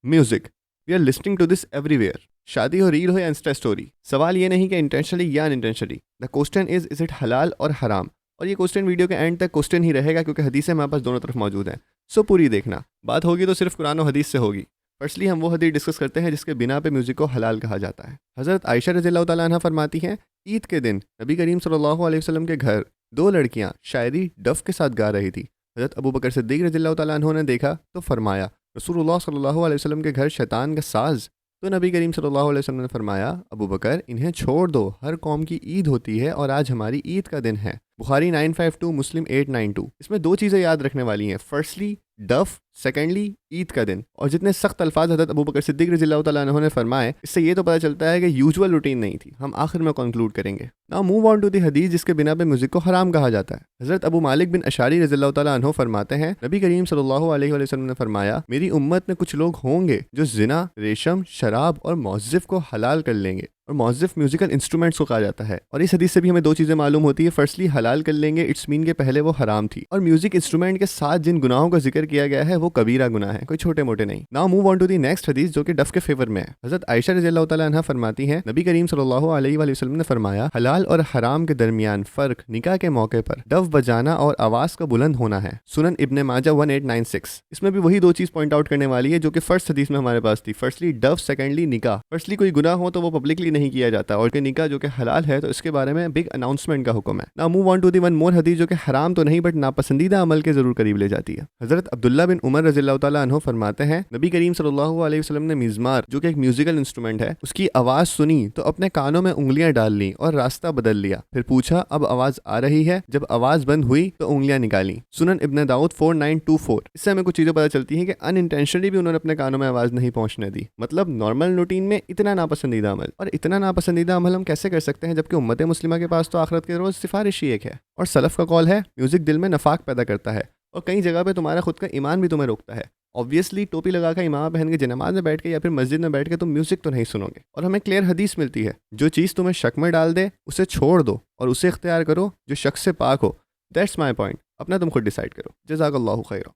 Music, we are listening to this everywhere. शादी हो, reel हो या इंस्टा स्टोरी, सवाल ये नहीं कि इंटेंशनली या unintentionally, the question is it हलाल और हराम। और ये क्वेश्चन वीडियो के एंड तक क्वेश्चन ही रहेगा, क्योंकि हदीसें हमारे पास दोनों तरफ मौजूद हैं। सो पूरी देखना। बात होगी तो सिर्फ कुरान और हदीस से होगी। फर्स्टली हम वो हदीस डिस्कस करते हैं जिसके बिना पे म्यूजिक को हलाल कहा जाता है। हज़रत आयशा रज़ियल्लाहु तआला अन्हा फरमाती हैं, ईद के दिन नबी करीम सल्लल्लाहु अलैहि वसल्लम के घर दो लड़कियां शायरी डफ के साथ गा रही थी। हज़रत अबू बकर सिद्दीक़ रज़ियल्लाहु तआला अन्हु ने देखा तो फरमाया, रसूलुल्लाह सल्लल्लाहु अलैहि वसल्लम के घर शैतान का साज। तो नबी करीम सल्लल्लाहु अलैहि वसल्लम ने फरमाया, अबू बकर इन्हें छोड़ दो, हर कौम की ईद होती है और आज हमारी ईद का दिन है। बुखारी 952, मुस्लिम 892। इसमें दो चीज़ें याद रखने वाली हैं। फर्स्टली डफ, सेकेंडली ईद का दिन। और जितने सख्त अल्फाज हज़रत अबू बकर सिद्दीक़ रज़ियल्लाहु तआला अन्हु ने फरमाए, इससे ये तो पता चलता है कि यूजुअल रूटीन नहीं थी। हम आखिर में कंक्लूड करेंगे। Now move on to the हदीस जिसके बिना पे म्यूजिक को हराम कहा जाता है। हज़रत अबू मालिक बिन अशारी रज़ियल्लाहु तआला अन्हु फरमाते हैं, नबी करीम सल्लल्लाहु अलैहि वसल्लम ने फरमाया, मेरी उम्मत में कुछ लोग होंगे जो जिना, रेशम, शराब और मौज़िफ़ को हलाल कर लेंगे। और मौज़िफ़ म्यूजिकल इंस्ट्रूमेंट्स को कहा जाता है। और इस हदीस से भी हमें दो चीज़ें मालूम होती है। फर्स्टली हलाल कर लेंगे, इट्स मीन के पहले वो हराम थी। और म्यूजिक इंस्ट्रूमेंट के साथ जिन गुनाहों का जिक्र किया गया है वो कबीरा गुनाह है, कोई छोटे मोटे नहीं। Now move on to the next हदीस जो कि डफ के फेवर में है। हज़रत आयशा रज़ियल्लाहु तआला अन्हा फरमाती हैं, नबी करीम सल्लल्लाहु अलैहि वसल्लम ने फरमाया, हलाल और हराम के दरमियान फ़र्क निकाह के मौके पर डफ बजाना और आवाज़ का बुलंद होना है। सुनन इब्ने माजा 1896। इसमें भी वही दो चीज़ पॉइंट आउट करने वाली है जो कि फर्स्ट हदीस में हमारे पास थी। फर्स्टली डफ, सेकेंडली निकाह। फर्स्टली कोई गुनाह हो तो वो पब्लिकली नहीं किया जाता, और निकाह जो कि हलाल है तो इसके बारे में बिग अनाउंसमेंट का हुक्म है। Now move on to the one more हदीस जो कि हराम तो नहीं बट नापसंदीदा अमल के जरूर करीब ले जाती है। हज़रत अब्दुल्ला बिन उमर रज़ियल्लाहु तआला अन्हु फरमाते हैं, नबी करीम सल्लल्लाहु अलैहि वसल्लम ने मिज़मार जो कि एक म्यूजिकल इंस्ट्रूमेंट है उसकी आवाज़ सुनी तो अपने कानों में उंगलियां डाल ली और रास्ता बदल लिया। फिर पूछा, अब आवाज़ आ रही है? जब आवाज़ बंद हुई तो उंगलियां निकाली। सुनन इब्ने दाऊद 4924। इससे हमें कुछ चीज़ें पता चलती हैं कि अनइंटेंशनली भी उन्होंने अपने कानों में आवाज़ नहीं पहुंचने दी। मतलब नॉर्मल रूटीन में इतना नापसंदीदा अमल, और इतना नापसंदीदा अमल हम कैसे कर सकते हैं जबकि उम्मत मुस्लिमा के पास तो आखिरत के रोज़ सिफारिश ही एक है। और सलफ़ का कॉल है, म्यूज़िक दिल में नफाक पैदा करता है और कई जगह पे तुम्हारा खुद का ईमान भी तुम्हें रोकता है। ऑब्वियसली टोपी लगा कर, इमामा पहन के जनामाज में बैठ के या फिर मस्जिद में बैठ के तुम म्यूज़िक तो नहीं सुनोगे। और हमें क्लियर हदीस मिलती है, जो चीज़ तुम्हें शक में डाल दे उसे छोड़ दो और उसे इख्तियार करो जो शक से पाक हो। That's my point. अपना तुम खुद डिसाइड करो। जज़ाकल्लाहु खैरा।